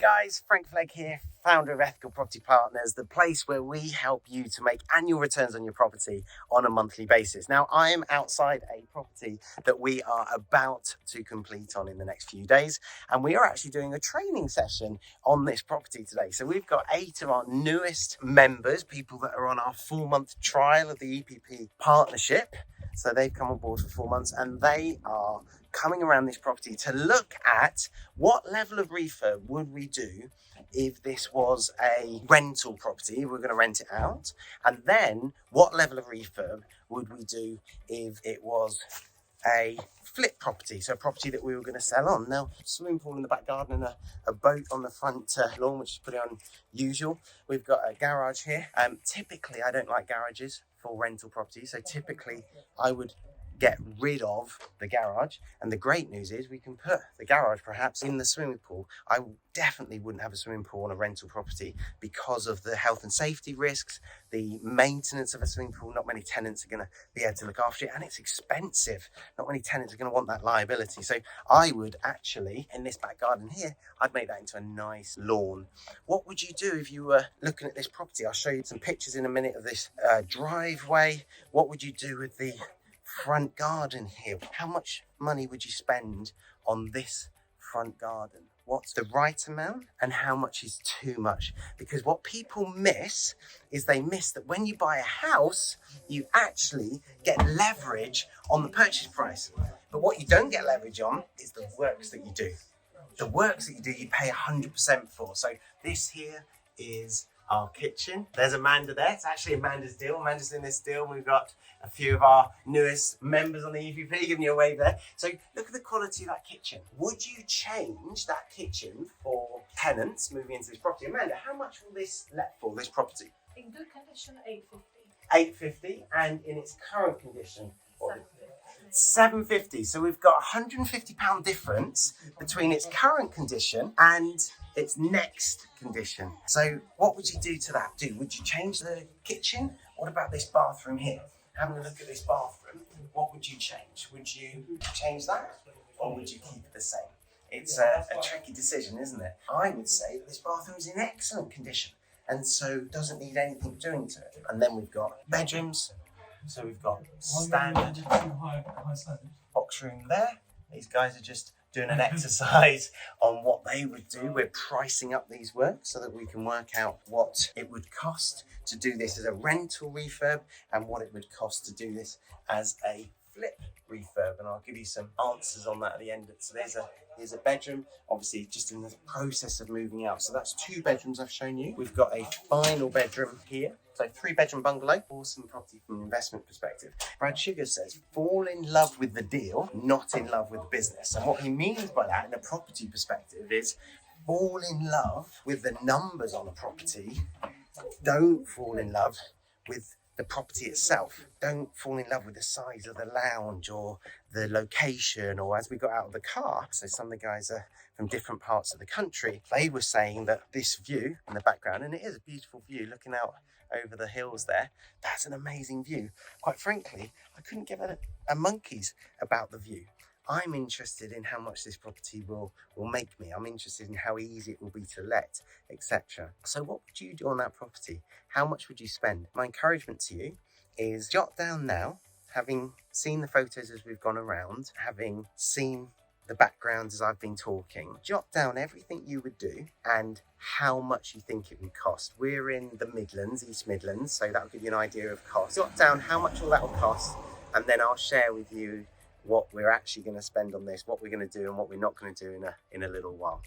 guys, Frank Flegg here, founder of Ethical Property Partners, the place where we help you to make annual returns on your property on a monthly basis. Now, I am outside a property that we are about to complete on in the next few days, and we are actually doing a training session on this property today. So we've got 8 of our newest members, people that are on our 4-month trial of the EPP partnership. So they've come on board for 4 months, and they are coming around this property to look at what level of refurb would we do if this was a rental property, we're going to rent it out, and then what level of refurb would we do if it was a flip property, so a property that we were going to sell on. Now, swimming pool in the back garden and a boat on the front lawn, which is pretty unusual. We've got a garage here. Typically, I don't like garages for rental properties, so typically I would get rid of the garage, and the great news is we can put the garage perhaps in the swimming pool. I definitely wouldn't have a swimming pool on a rental property because of the health and safety risks, the maintenance of a swimming pool. Not many tenants are going to be able to look after it, and it's expensive. Not many tenants are going to want that liability. So I would actually, in this back garden here, I'd make that into a nice lawn. What would you do if you were looking at this property? I'll show you some pictures in a minute of this driveway. What would you do with the front garden here? How much money would you spend on this front garden? What's the right amount and how much is too much? Because what people miss is they miss that when you buy a house, you actually get leverage on the purchase price. But what you don't get leverage on is the works that you do. The works that you do, you pay 100% for. So this here is our kitchen. There's Amanda there. It's actually Amanda's deal. Amanda's in this deal. We've got a few of our newest members on the EPP giving you a wave there. So look at the quality of that kitchen. Would you change that kitchen for tenants moving into this property? Amanda, how much will this let for, this property? In good condition, 850. 850, and in its current condition, what? 750. So we've got £150 difference between its current condition and its next condition. So what would you do to that? Would you change the kitchen? What about this bathroom here? Having a look at this bathroom, what would you change? Would you change that, or would you keep it the same? It's a tricky decision, isn't it? I would say that this bathroom is in excellent condition, and so doesn't need anything doing to it. And then we've got bedrooms. So we've got standard box room there. These guys are just doing an exercise on what they would do. We're pricing up these works so that we can work out what it would cost to do this as a rental refurb and what it would cost to do this as a flip refurb. And I'll give you some answers on that at the end. So here's a bedroom, obviously just in the process of moving out. So that's 2 bedrooms I've shown you. We've got a final bedroom here. So 3-bedroom bungalow, awesome property from an investment perspective. Brad Sugar says, fall in love with the deal, not in love with the business. And what he means by that in a property perspective is fall in love with the numbers on a property. Don't fall in love with the property itself. Don't fall in love with the size of the lounge or the location, or as we got out of the car. So some of the guys are from different parts of the country. They were saying that this view in the background, and it is a beautiful view looking out over the hills there, that's an amazing view. Quite frankly, I couldn't give a monkey's about the view. I'm interested in how much this property will make me. I'm interested in how easy it will be to let, etc. So what would you do on that property? How much would you spend? My encouragement to you is jot down now, having seen the photos as we've gone around, having seen the background as I've been talking, jot down everything you would do and how much you think it would cost. We're in the Midlands, East Midlands, so that'll give you an idea of cost. Jot down how much all that will cost, and then I'll share with you what we're actually going to spend on this, what we're going to do and what we're not going to do in a little while.